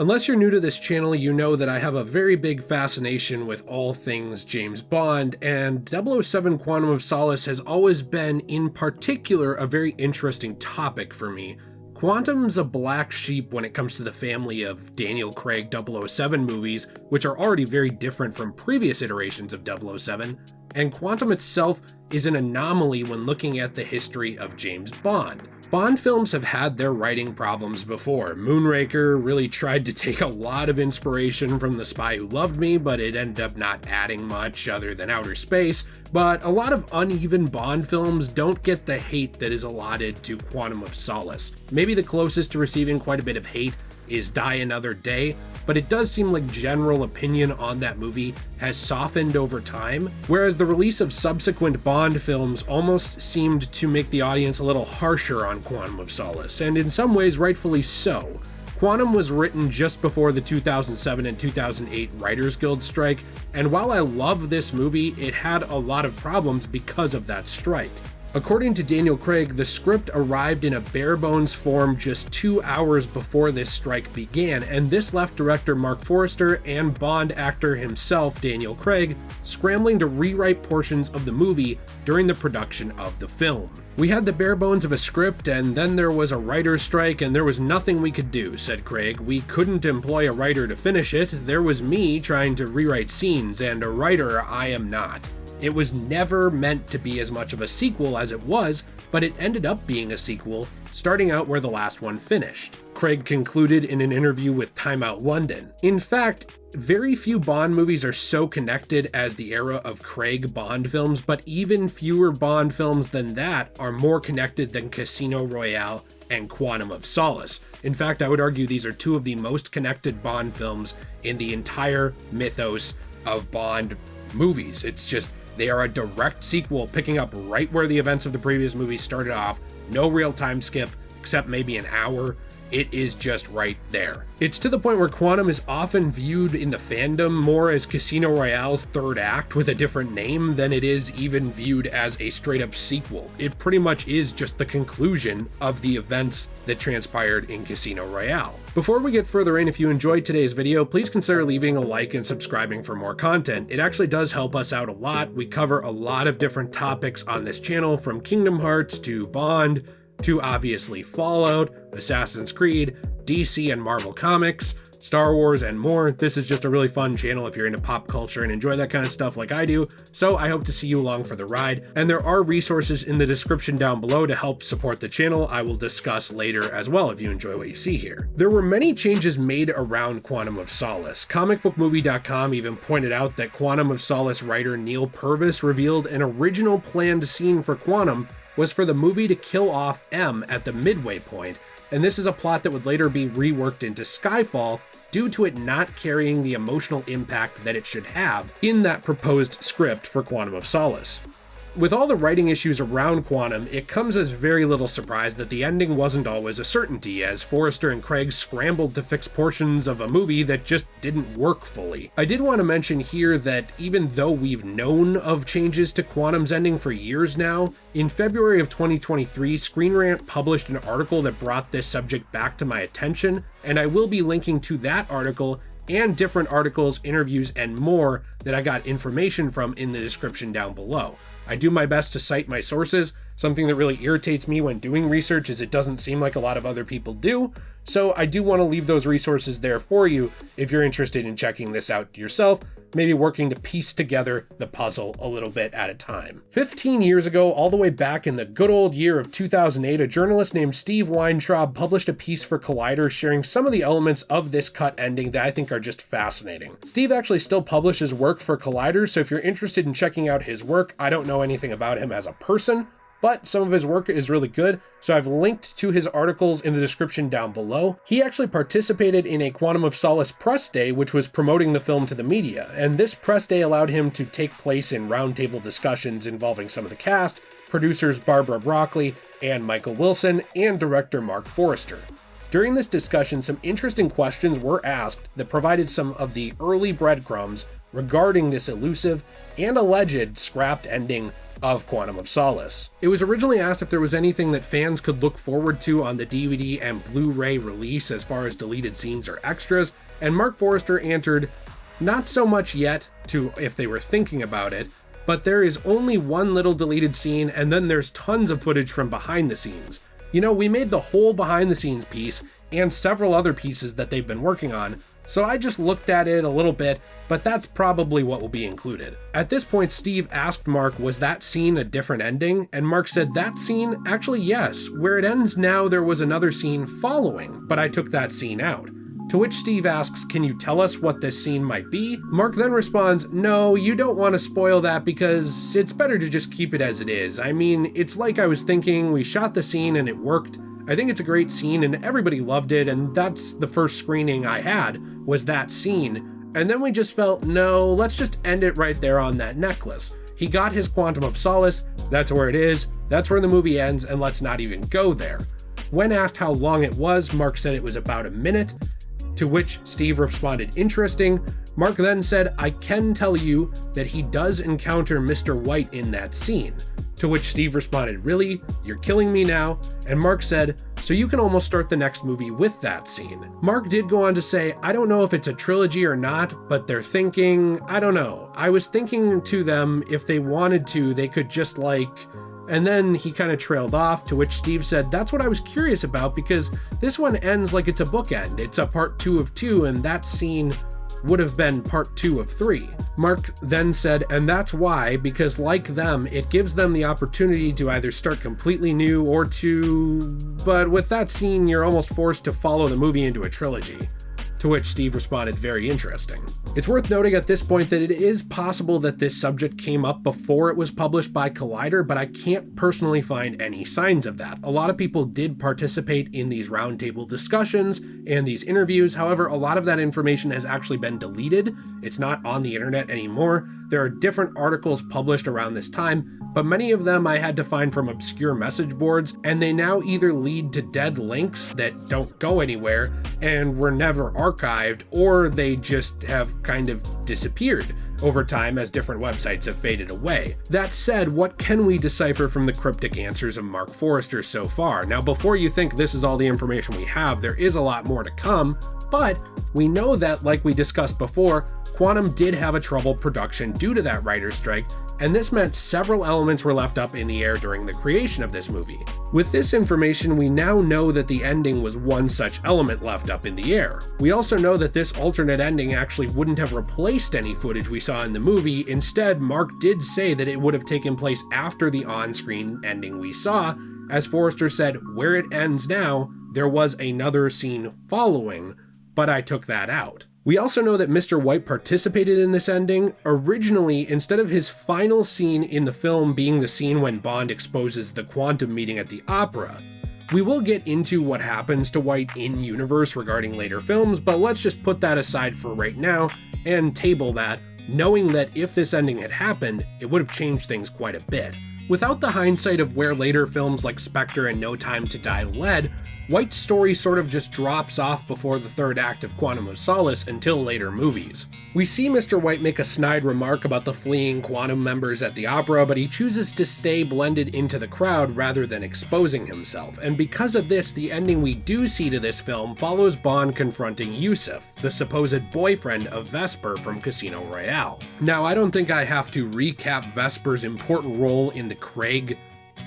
Unless you're new to this channel, you know that I have a very big fascination with all things James Bond, and 007 Quantum of Solace has always been, in particular, a very interesting topic for me. Quantum's a black sheep when it comes to the family of Daniel Craig 007 movies, which are already very different from previous iterations of 007, and Quantum itself is an anomaly when looking at the history of James Bond. Bond films have had their writing problems before. Moonraker really tried to take a lot of inspiration from The Spy Who Loved Me, but it ended up not adding much other than outer space. But a lot of uneven Bond films don't get the hate that is allotted to Quantum of Solace. Maybe the closest to receiving quite a bit of hate is Die Another Day, but it does seem like general opinion on that movie has softened over time, whereas the release of subsequent Bond films almost seemed to make the audience a little harsher on Quantum of Solace, and in some ways rightfully so. Quantum was written just before the 2007 and 2008 Writers Guild strike, and while I love this movie, it had a lot of problems because of that strike. According to Daniel Craig, the script arrived in a bare-bones form just 2 hours before this strike began, and this left director Marc Forster and Bond actor himself, Daniel Craig, scrambling to rewrite portions of the movie during the production of the film. "We had the bare bones of a script, and then there was a writer's strike, and there was nothing we could do," said Craig. "We couldn't employ a writer to finish it. There was me trying to rewrite scenes, and a writer I am not. It was never meant to be as much of a sequel as it was, but it ended up being a sequel, starting out where the last one finished," Craig concluded in an interview with Time Out London. In fact, very few Bond movies are so connected as the era of Craig Bond films, but even fewer Bond films than that are more connected than Casino Royale and Quantum of Solace. In fact, I would argue these are two of the most connected Bond films in the entire mythos of Bond movies. It's just, they are a direct sequel, picking up right where the events of the previous movie started off. No real time skip, except maybe an hour. It is just right there. It's to the point where Quantum is often viewed in the fandom more as Casino Royale's third act with a different name than it is even viewed as a straight up sequel. It pretty much is just the conclusion of the events that transpired in Casino Royale. Before we get further in, if you enjoyed today's video, please consider leaving a like and subscribing for more content. It actually does help us out a lot. We cover a lot of different topics on this channel, from Kingdom Hearts to Bond, to obviously Fallout, Assassin's Creed, DC and Marvel Comics, Star Wars, and more. This is just a really fun channel if you're into pop culture and enjoy that kind of stuff like I do, so I hope to see you along for the ride. And there are resources in the description down below to help support the channel I will discuss later as well if you enjoy what you see here. There were many changes made around Quantum of Solace. Comicbookmovie.com even pointed out that Quantum of Solace writer Neil Purvis revealed an original planned scene for Quantum was for the movie to kill off M at the midway point, and this is a plot that would later be reworked into Skyfall due to it not carrying the emotional impact that it should have in that proposed script for Quantum of Solace. With all the writing issues around Quantum, it comes as very little surprise that the ending wasn't always a certainty, as Forster and Craig scrambled to fix portions of a movie that just didn't work fully. I did want to mention here that even though we've known of changes to Quantum's ending for years now, in February of 2023, Screen Rant published an article that brought this subject back to my attention, and I will be linking to that article and different articles, interviews, and more that I got information from in the description down below. I do my best to cite my sources. Something that really irritates me when doing research is it doesn't seem like a lot of other people do, so I do want to leave those resources there for you if you're interested in checking this out yourself, maybe working to piece together the puzzle a little bit at a time. 15 years ago, all the way back in the good old year of 2008, a journalist named Steve Weintraub published a piece for Collider sharing some of the elements of this cut ending that I think are just fascinating. Steve actually still publishes work for Collider, so if you're interested in checking out his work, I don't know anything about him as a person, but some of his work is really good, so I've linked to his articles in the description down below. He actually participated in a Quantum of Solace press day, which was promoting the film to the media, and this press day allowed him to take place in roundtable discussions involving some of the cast, producers Barbara Broccoli and Michael Wilson, and director Marc Forster. During this discussion, some interesting questions were asked that provided some of the early breadcrumbs regarding this elusive and alleged scrapped ending of Quantum of Solace. It was originally asked if there was anything that fans could look forward to on the DVD and Blu-ray release as far as deleted scenes or extras, and Marc Forster answered, not so much yet, to if they were thinking about it, but there is only one little deleted scene, and then there's tons of footage from behind the scenes. You know, we made the whole behind the scenes piece and several other pieces that they've been working on, so I just looked at it a little bit, but that's probably what will be included. At this point, Steve asked Marc, was that scene a different ending? And Marc said, that scene? Actually, yes. Where it ends now, there was another scene following, but I took that scene out. To which Steve asks, can you tell us what this scene might be? Marc then responds, no, you don't want to spoil that because it's better to just keep it as it is. I mean, it's like I was thinking, we shot the scene and it worked. I think it's a great scene and everybody loved it, and that's the first screening I had, was that scene. And then we just felt, no, let's just end it right there on that necklace. He got his Quantum of Solace, that's where it is, that's where the movie ends, and let's not even go there. When asked how long it was, Marc said it was about a minute, to which Steve responded, interesting. Marc then said, I can tell you that he does encounter Mr. White in that scene. To which Steve responded, really? You're killing me now? And Marc said, so you can almost start the next movie with that scene. Marc did go on to say, I don't know if it's a trilogy or not, but they're thinking, I don't know. I was thinking to them, if they wanted to, they could just and then he kind of trailed off, to which Steve said, that's what I was curious about, because this one ends like it's a bookend. It's a part 2 of 2, and that scene would have been part 2 of 3. Marc then said, and that's why, because like them, it gives them the opportunity to either start completely new or but with that scene, you're almost forced to follow the movie into a trilogy. To which Steve responded, very interesting. It's worth noting at this point that it is possible that this subject came up before it was published by Collider, but I can't personally find any signs of that. A lot of people did participate in these roundtable discussions and these interviews. However, a lot of that information has actually been deleted. It's not on the internet anymore. There are different articles published around this time, but many of them I had to find from obscure message boards, and they now either lead to dead links that don't go anywhere and were never archived, or they just have kind of disappeared over time as different websites have faded away. That said, what can we decipher from the cryptic answers of Marc Forster so far? Now, before you think this is all the information we have, there is a lot more to come, but we know that, like we discussed before, Quantum did have a troubled production due to that writer's strike, and this meant several elements were left up in the air during the creation of this movie. With this information, we now know that the ending was one such element left up in the air. We also know that this alternate ending actually wouldn't have replaced any footage we saw in the movie. Instead, Marc did say that it would have taken place after the on-screen ending we saw. As Forster said, where it ends now, there was another scene following, but I took that out. We also know that Mr. White participated in this ending. Originally, instead of his final scene in the film being the scene when Bond exposes the quantum meeting at the opera, we will get into what happens to White in-universe regarding later films, but let's just put that aside for right now and table that, knowing that if this ending had happened, it would have changed things quite a bit. Without the hindsight of where later films like Spectre and No Time to Die led, White's story sort of just drops off before the third act of Quantum of Solace until later movies. We see Mr. White make a snide remark about the fleeing Quantum members at the opera, but he chooses to stay blended into the crowd rather than exposing himself, and because of this, the ending we do see to this film follows Bond confronting Yusuf, the supposed boyfriend of Vesper from Casino Royale. Now, I don't think I have to recap Vesper's important role in the Craig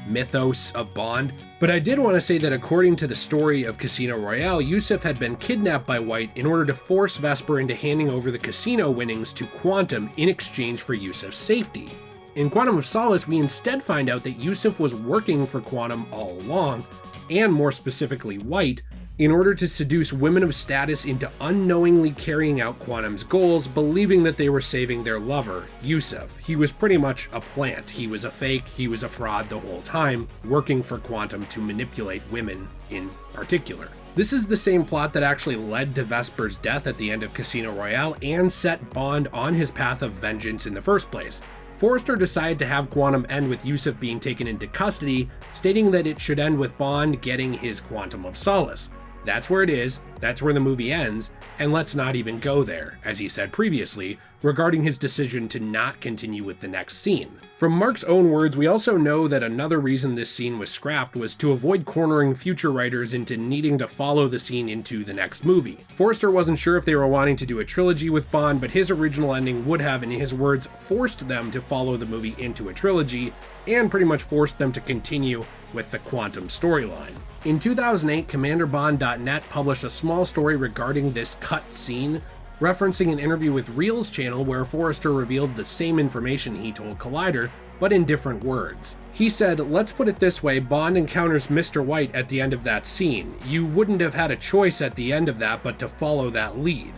mythos of Bond, but I did want to say that according to the story of Casino Royale, Yusuf had been kidnapped by White in order to force Vesper into handing over the casino winnings to Quantum in exchange for Yusuf's safety. In Quantum of Solace, we instead find out that Yusuf was working for Quantum all along, and more specifically White, in order to seduce women of status into unknowingly carrying out Quantum's goals, believing that they were saving their lover, Yusuf. He was pretty much a plant. He was a fake, he was a fraud the whole time, working for Quantum to manipulate women in particular. This is the same plot that actually led to Vesper's death at the end of Casino Royale and set Bond on his path of vengeance in the first place. Forster decided to have Quantum end with Yusuf being taken into custody, stating that it should end with Bond getting his Quantum of Solace. That's where it is, that's where the movie ends, and let's not even go there, as he said previously, regarding his decision to not continue with the next scene. From Marc's own words, we also know that another reason this scene was scrapped was to avoid cornering future writers into needing to follow the scene into the next movie. Forster wasn't sure if they were wanting to do a trilogy with Bond, but his original ending would have, in his words, forced them to follow the movie into a trilogy, and pretty much forced them to continue with the Quantum storyline. In 2008, CommanderBond.net published a small story regarding this cut scene, referencing an interview with Reel's channel where Forster revealed the same information he told Collider, but in different words. He said, "Let's put it this way, Bond encounters Mr. White at the end of that scene. You wouldn't have had a choice at the end of that but to follow that lead."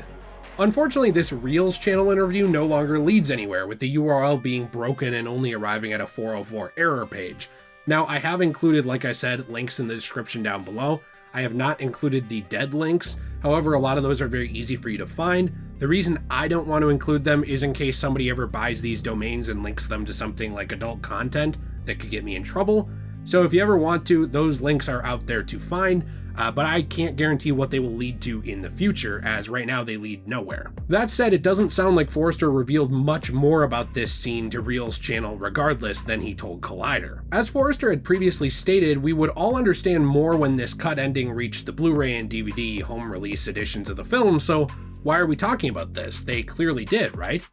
Unfortunately, this Reel's channel interview no longer leads anywhere, with the URL being broken and only arriving at a 404 error page. Now, I have included, like I said, links in the description down below. I have not included the dead links. However, a lot of those are very easy for you to find. The reason I don't want to include them is in case somebody ever buys these domains and links them to something like adult content that could get me in trouble. So if you ever want to, those links are out there to find, but I can't guarantee what they will lead to in the future, as right now they lead nowhere. That said, it doesn't sound like Forster revealed much more about this scene to Reel's channel regardless than he told Collider. As Forster had previously stated, we would all understand more when this cut ending reached the Blu-ray and DVD home release editions of the film, so why are we talking about this? They clearly did, right?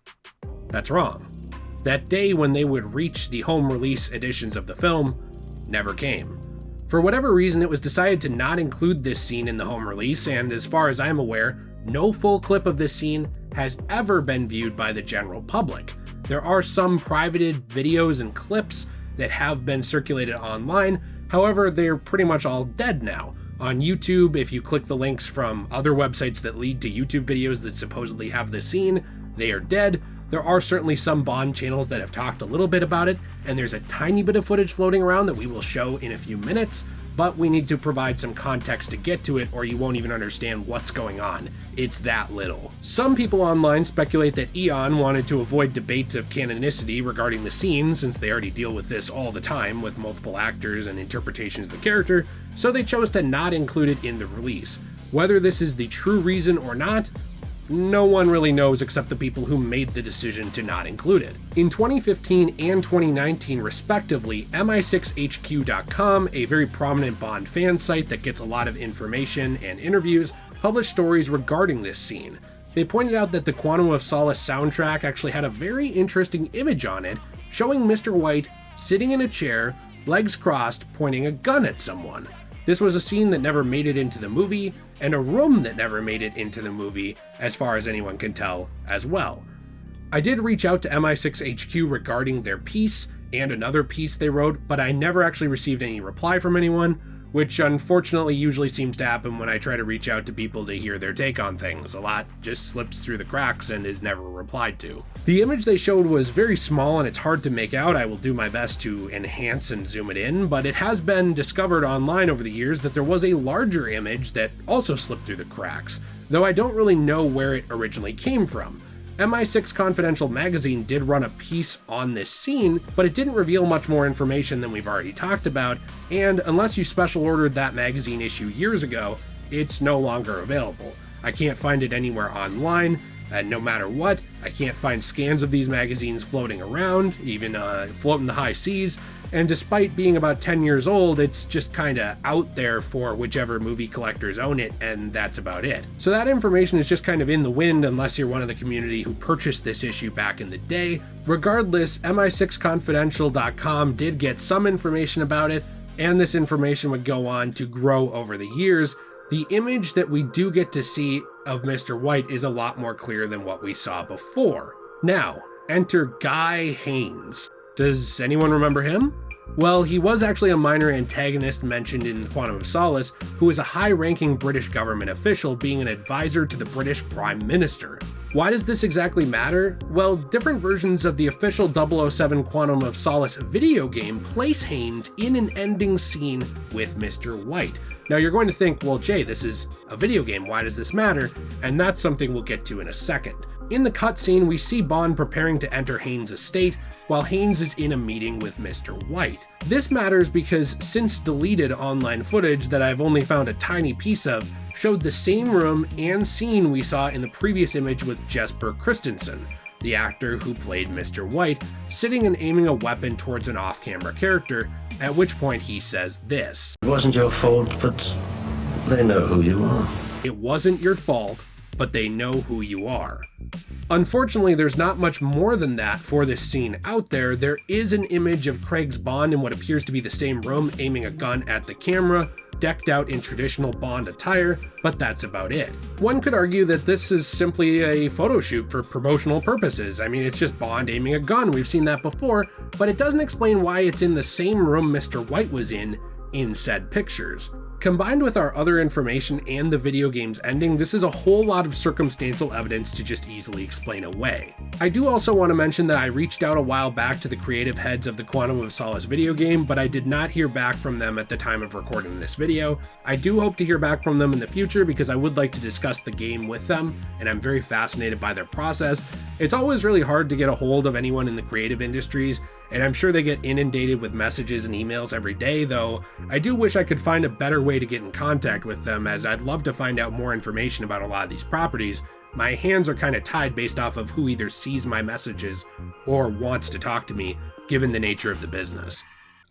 That's wrong. That day when they would reach the home release editions of the film never came. For whatever reason, it was decided to not include this scene in the home release, and as far as I'm aware, no full clip of this scene has ever been viewed by the general public. There are some privated videos and clips that have been circulated online, however, they're pretty much all dead now. On YouTube, if you click the links from other websites that lead to YouTube videos that supposedly have this scene, they are dead. There are certainly some Bond channels that have talked a little bit about it, and there's a tiny bit of footage floating around that we will show in a few minutes, but we need to provide some context to get to it or you won't even understand what's going on. It's that little. Some people online speculate that Eon wanted to avoid debates of canonicity regarding the scene, since they already deal with this all the time with multiple actors and interpretations of the character, so they chose to not include it in the release. Whether this is the true reason or not, no one really knows except the people who made the decision to not include it. In 2015 and 2019 respectively, mi6hq.com, a very prominent Bond fan site that gets a lot of information and interviews, published stories regarding this scene. They pointed out that the Quantum of Solace soundtrack actually had a very interesting image on it, showing Mr. White sitting in a chair, legs crossed, pointing a gun at someone. This was a scene that never made it into the movie, and a room that never made it into the movie, as far as anyone can tell, as well. I did reach out to MI6HQ regarding their piece and another piece they wrote, but I never actually received any reply from anyone, which unfortunately usually seems to happen when I try to reach out to people to hear their take on things. A lot just slips through the cracks and is never replied to. The image they showed was very small and it's hard to make out. I will do my best to enhance and zoom it in, but it has been discovered online over the years that there was a larger image that also slipped through the cracks, though I don't really know where it originally came from. MI6 Confidential magazine did run a piece on this scene, but it didn't reveal much more information than we've already talked about, and unless you special ordered that magazine issue years ago, it's no longer available. I can't find it anywhere online, and no matter what, I can't find scans of these magazines floating around, even floating the high seas, and despite being about 10 years old, it's just kinda out there for whichever movie collectors own it, and that's about it. So that information is just kind of in the wind unless you're one of the community who purchased this issue back in the day. Regardless, mi6confidential.com did get some information about it, and this information would go on to grow over the years. The image that we do get to see of Mr. White is a lot more clear than what we saw before. Now, enter Guy Haines. Does anyone remember him? Well, he was actually a minor antagonist mentioned in Quantum of Solace, who is a high-ranking British government official being an advisor to the British Prime Minister. Why does this exactly matter? Well, different versions of the official 007 Quantum of Solace video game place Haines in an ending scene with Mr. White. Now you're going to think, well, Jay, this is a video game, why does this matter? And that's something we'll get to in a second. In the cutscene, we see Bond preparing to enter Haines' estate, while Haines is in a meeting with Mr. White. This matters because since deleted online footage that I've only found a tiny piece of showed the same room and scene we saw in the previous image with Jesper Christensen, the actor who played Mr. White, sitting and aiming a weapon towards an off-camera character, at which point he says this. It wasn't your fault, but they know who you are. It wasn't your fault, but they know who you are. Unfortunately, there's not much more than that for this scene out there. There is an image of Craig's Bond in what appears to be the same room, aiming a gun at the camera, decked out in traditional Bond attire, but that's about it. One could argue that this is simply a photo shoot for promotional purposes. I mean, it's just Bond aiming a gun, we've seen that before, but it doesn't explain why it's in the same room Mr. White was in said pictures. Combined with our other information and the video game's ending, this is a whole lot of circumstantial evidence to just easily explain away. I do also want to mention that I reached out a while back to the creative heads of the Quantum of Solace video game, but I did not hear back from them at the time of recording this video. I do hope to hear back from them in the future because I would like to discuss the game with them, and I'm very fascinated by their process. It's always really hard to get a hold of anyone in the creative industries, and I'm sure they get inundated with messages and emails every day, though I do wish I could find a better way to get in contact with them, as I'd love to find out more information about a lot of these properties. My hands are kind of tied based off of who either sees my messages or wants to talk to me, given the nature of the business.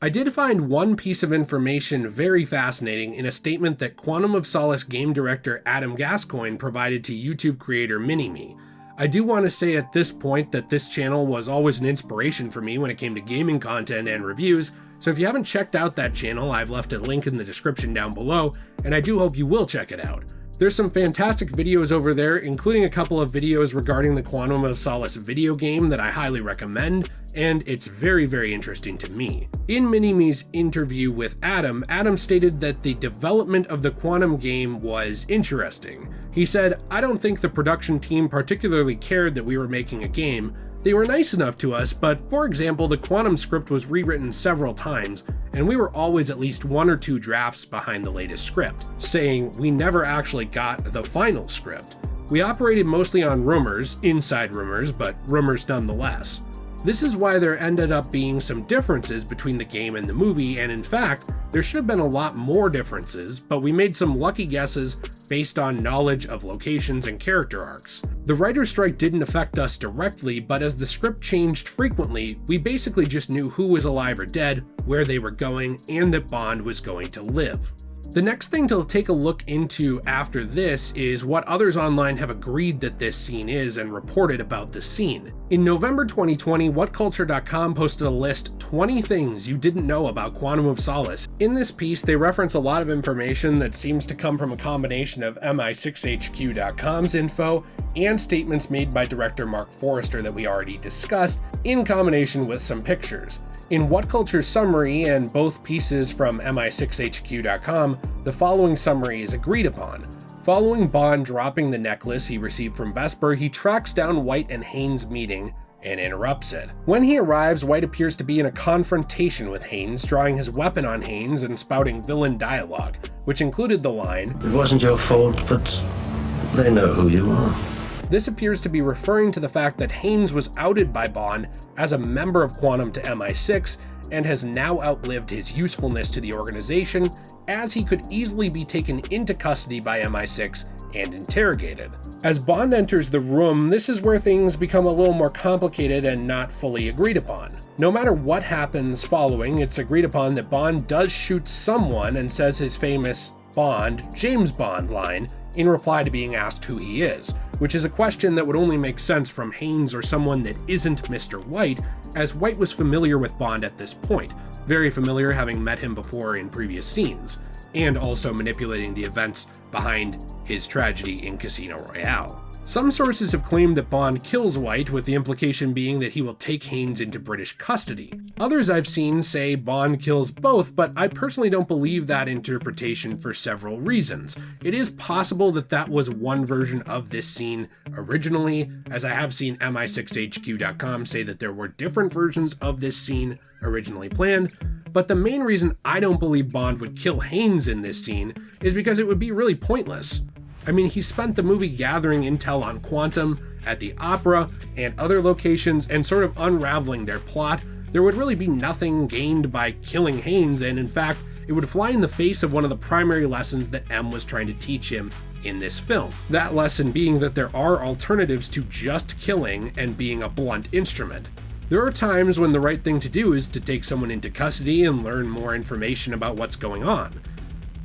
I did find one piece of information very fascinating in a statement that Quantum of Solace game director Adam Gascoigne provided to YouTube creator Minime. I do want to say at this point that this channel was always an inspiration for me when it came to gaming content and reviews, so if you haven't checked out that channel, I've left a link in the description down below, and I do hope you will check it out. There's some fantastic videos over there, including a couple of videos regarding the Quantum of Solace video game that I highly recommend, and it's very, very interesting to me. In Minime's interview with Adam, Adam stated that the development of the Quantum game was interesting. He said, "I don't think the production team particularly cared that we were making a game. They were nice enough to us, but for example, the Quantum script was rewritten several times, and we were always at least 1 or 2 drafts behind the latest script," saying we never actually got the final script. "We operated mostly on rumors, inside rumors, but rumors nonetheless." This is why there ended up being some differences between the game and the movie, and in fact, there should have been a lot more differences, but we made some lucky guesses based on knowledge of locations and character arcs. The writer's strike didn't affect us directly, but as the script changed frequently, we basically just knew who was alive or dead, where they were going, and that Bond was going to live. The next thing to take a look into after this is what others online have agreed that this scene is and reported about the scene. In November 2020, WhatCulture.com posted a list 20 things you didn't know about Quantum of Solace. In this piece, they reference a lot of information that seems to come from a combination of MI6HQ.com's info and statements made by director Marc Forster that we already discussed, in combination with some pictures. In WhatCulture's summary, and both pieces from MI6HQ.com, the following summary is agreed upon. Following Bond dropping the necklace he received from Vesper, he tracks down White and Haynes' meeting and interrupts it. When he arrives, White appears to be in a confrontation with Haynes, drawing his weapon on Haynes and spouting villain dialogue, which included the line, "It wasn't your fault, but they know who you are." This appears to be referring to the fact that Haynes was outed by Bond as a member of Quantum to MI6 and has now outlived his usefulness to the organization, as he could easily be taken into custody by MI6 and interrogated. As Bond enters the room, this is where things become a little more complicated and not fully agreed upon. No matter what happens following, it's agreed upon that Bond does shoot someone and says his famous Bond, James Bond line in reply to being asked who he is, which is a question that would only make sense from Haynes or someone that isn't Mr. White, as White was familiar with Bond at this point, very familiar having met him before in previous scenes, and also manipulating the events behind his tragedy in Casino Royale. Some sources have claimed that Bond kills White, with the implication being that he will take Haynes into British custody. Others I've seen say Bond kills both, but I personally don't believe that interpretation for several reasons. It is possible that that was one version of this scene originally, as I have seen MI6HQ.com say that there were different versions of this scene originally planned, but the main reason I don't believe Bond would kill Haynes in this scene is because it would be really pointless. I mean, he spent the movie gathering intel on Quantum, at the opera, and other locations, and sort of unraveling their plot. There would really be nothing gained by killing Haynes, and in fact, it It would fly in the face of one of the primary lessons that M was trying to teach him in this film. That lesson being that there are alternatives to just killing and being a blunt instrument. There are times when the right thing to do is to take someone into custody and learn more information about what's going on.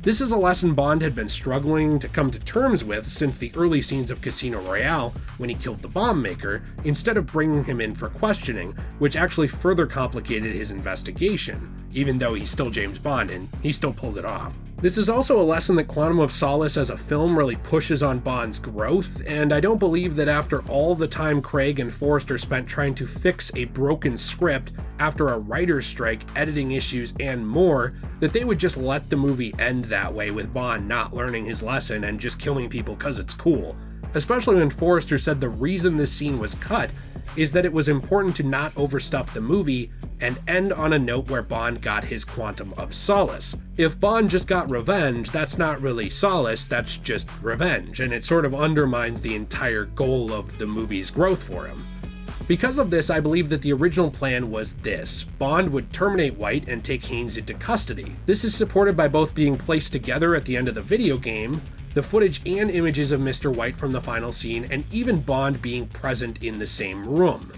This is a lesson Bond had been struggling to come to terms with since the early scenes of Casino Royale when he killed the bomb maker, instead of bringing him in for questioning, which actually further complicated his investigation, even though he's still James Bond and he still pulled it off. This is also a lesson that Quantum of Solace as a film really pushes on Bond's growth, and I don't believe that after all the time Craig and Forster spent trying to fix a broken script after a writer's strike, editing issues, and more, that they would just let the movie end that way with Bond not learning his lesson and just killing people because it's cool. Especially when Forster said the reason this scene was cut is that it was important to not overstuff the movie and end on a note where Bond got his Quantum of Solace. If Bond just got revenge, that's not really solace, that's just revenge, and it sort of undermines the entire goal of the movie's growth for him. Because of this, I believe that the original plan was this: Bond would terminate White and take Haynes into custody. This is supported by both being placed together at the end of the video game, the footage and images of Mr. White from the final scene, and even Bond being present in the same room.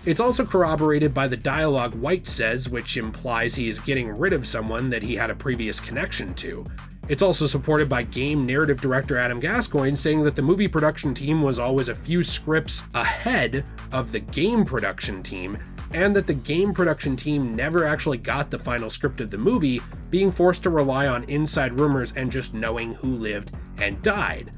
It's also corroborated by the dialogue White says, which implies he is getting rid of someone that he had a previous connection to. It's also supported by game narrative director Adam Gascoigne saying that the movie production team was always a few scripts ahead of the game production team, and that the game production team never actually got the final script of the movie, being forced to rely on inside rumors and just knowing who lived and died.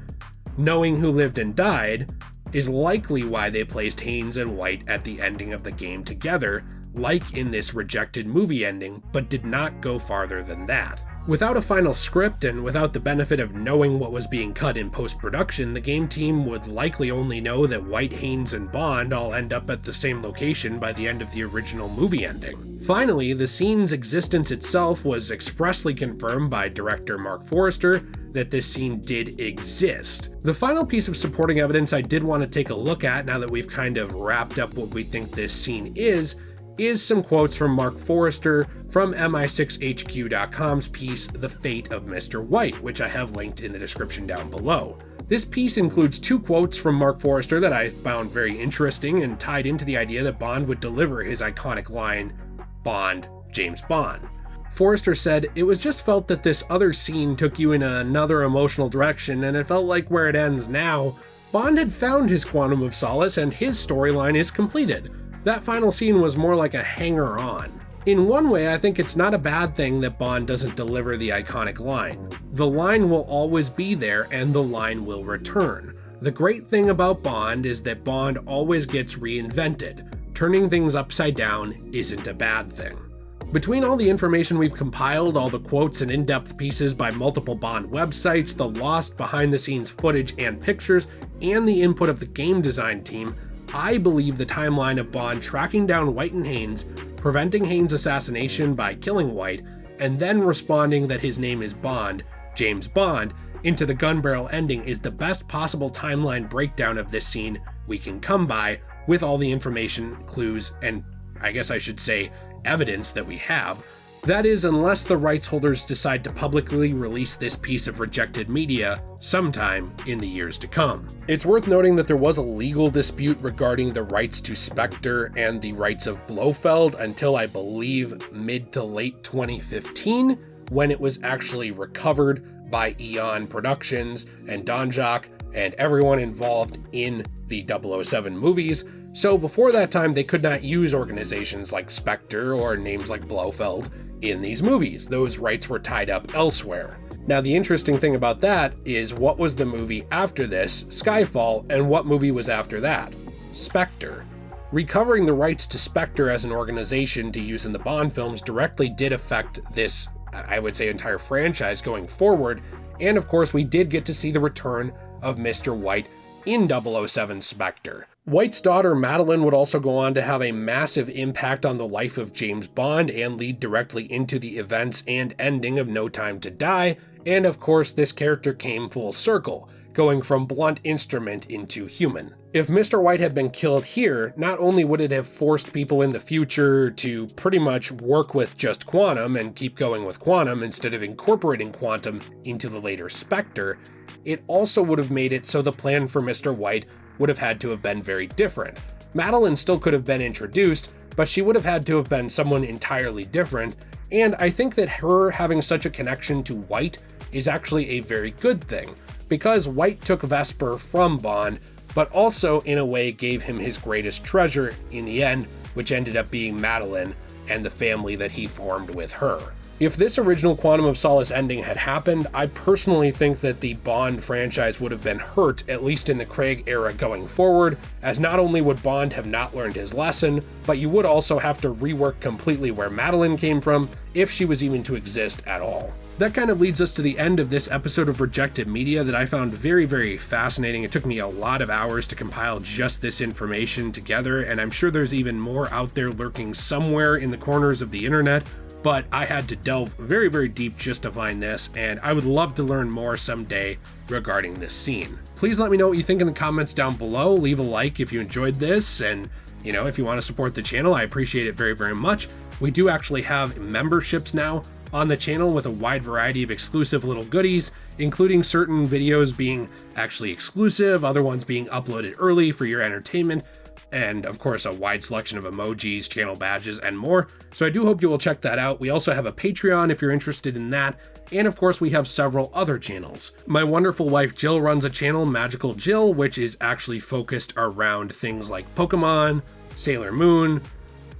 Knowing who lived and died is likely why they placed Haynes and White at the ending of the game together, like in this rejected movie ending, but did not go farther than that. Without a final script and without the benefit of knowing what was being cut in post-production, the game team would likely only know that White, Haynes, and Bond all end up at the same location by the end of the original movie ending. Finally, the scene's existence itself was expressly confirmed by director Marc Forster that this scene did exist. The final piece of supporting evidence I did want to take a look at now that we've kind of wrapped up what we think this scene is some quotes from Marc Forster from mi6hq.com's piece The Fate of Mr. White, which I have linked in the description down below. This piece includes 2 quotes from Marc Forster that I found very interesting and tied into the idea that Bond would deliver his iconic line, "Bond, James Bond." Forster said, "It was just felt that this other scene took you in another emotional direction, and it felt like where it ends now, Bond had found his Quantum of Solace and his storyline is completed. That final scene was more like a hanger-on." In one way, I think it's not a bad thing that Bond doesn't deliver the iconic line. The line will always be there and the line will return. The great thing about Bond is that Bond always gets reinvented. Turning things upside down isn't a bad thing. Between all the information we've compiled, all the quotes and in-depth pieces by multiple Bond websites, the lost behind-the-scenes footage and pictures, and the input of the game design team, I believe the timeline of Bond tracking down White and Haynes, preventing Haynes' assassination by killing White, and then responding that his name is Bond, James Bond, into the gun barrel ending is the best possible timeline breakdown of this scene we can come by with all the information, clues, and I guess I should say evidence that we have. That is, unless the rights holders decide to publicly release this piece of rejected media sometime in the years to come. It's worth noting that there was a legal dispute regarding the rights to Spectre and the rights of Blofeld until I believe mid to late 2015, when it was actually recovered by Eon Productions and Donjak and everyone involved in the 007 movies. So before that time, they could not use organizations like Spectre or names like Blofeld in these movies. Those rights were tied up elsewhere. Now, the interesting thing about that is what was the movie after this, Skyfall, and what movie was after that? Spectre. Recovering the rights to Spectre as an organization to use in the Bond films directly did affect this, I would say, entire franchise going forward, and of course we did get to see the return of Mr. White in 007 Spectre. White's daughter Madeline would also go on to have a massive impact on the life of James Bond and lead directly into the events and ending of No Time to Die, and of course this character came full circle. going from blunt instrument into human. If Mr. White had been killed here, not only would it have forced people in the future to pretty much work with just Quantum and keep going with Quantum instead of incorporating Quantum into the later Spectre, it also would have made it so the plan for Mr. White would have had to have been very different. Madeline still could have been introduced, but she would have had to have been someone entirely different, and I think that her having such a connection to White is actually a very good thing, because White took Vesper from Bond, but also in a way gave him his greatest treasure in the end, which ended up being Madeline and the family that he formed with her. If this original Quantum of Solace ending had happened, I personally think that the Bond franchise would have been hurt, at least in the Craig era going forward, as not only would Bond have not learned his lesson, but you would also have to rework completely where Madeline came from, if she was even to exist at all. That kind of leads us to the end of this episode of Rejected Media that I found very, very fascinating. It took me a lot of hours to compile just this information together, and I'm sure there's even more out there lurking somewhere in the corners of the internet, but I had to delve very, very deep just to find this, and I would love to learn more someday regarding this scene. Please let me know what you think in the comments down below. Leave a like if you enjoyed this, and if you want to support the channel, I appreciate it very, very much. We do actually have memberships now on the channel with a wide variety of exclusive little goodies, including certain videos being actually exclusive, other ones being uploaded early for your entertainment, and of course a wide selection of emojis, channel badges, and more. So I do hope you will check that out. We also have a Patreon if you're interested in that, and of course we have several other channels. My wonderful wife Jill runs a channel, Magical Jill, which is actually focused around things like Pokemon, Sailor Moon,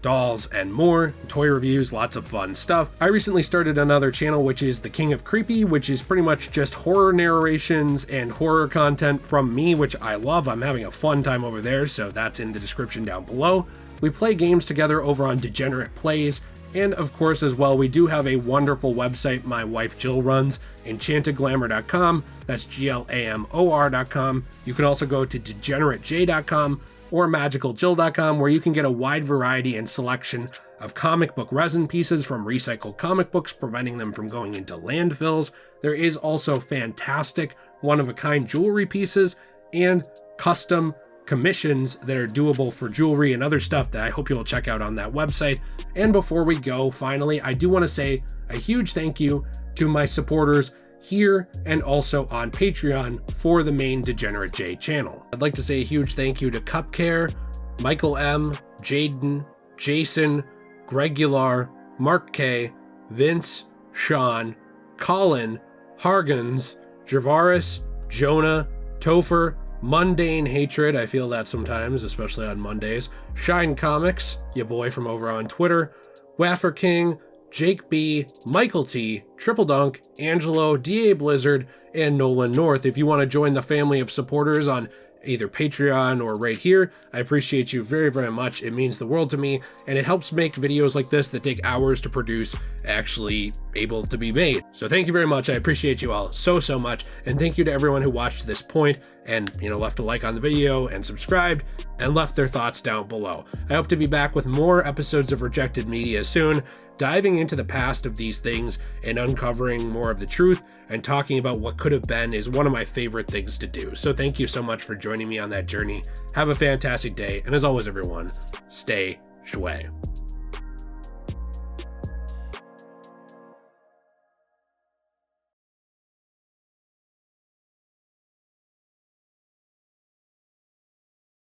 dolls, and more, toy reviews, lots of fun stuff. I recently started another channel, which is The King of Creepy, which is pretty much just horror narrations and horror content from me, which I love. I'm having a fun time over there, so that's in the description down below. We play games together over on Degenerate Plays, and of course as well, we do have a wonderful website my wife Jill runs, enchantedglamour.com, that's GLAMOR.com. You can also go to degeneratej.com or magicaljill.com, where you can get a wide variety and selection of comic book resin pieces from recycled comic books, preventing them from going into landfills. There is also fantastic one-of-a-kind jewelry pieces and custom commissions that are doable for jewelry and other stuff that I hope you'll check out on that website. And before we go, finally, I do want to say a huge thank you to my supporters here and also on Patreon for the main Degenerate J channel. I'd like to say a huge thank you to Cupcare, Michael M, Jaden, Jason, Gregular, Mark K, Vince, Sean, Colin, Hargans, Javaris, Jonah, Topher, Mundane Hatred, I feel that sometimes, especially on Mondays, Shine Comics, ya boy from over on Twitter, Waffer King, Jake B, Michael T, Triple Dunk, Angelo, DA Blizzard, and Nolan North. If you want to join the family of supporters on either Patreon or right here, I appreciate you very, very much. It means the world to me, and it helps make videos like this that take hours to produce actually able to be made. So thank you very much. I appreciate you all so, so much. And thank you to everyone who watched this point and, left a like on the video and subscribed and left their thoughts down below. I hope to be back with more episodes of Rejected Media soon, diving into the past of these things and uncovering more of the truth and talking about what could have been is one of my favorite things to do. So thank you so much for joining me on that journey. Have a fantastic day, and as always, everyone, stay shui.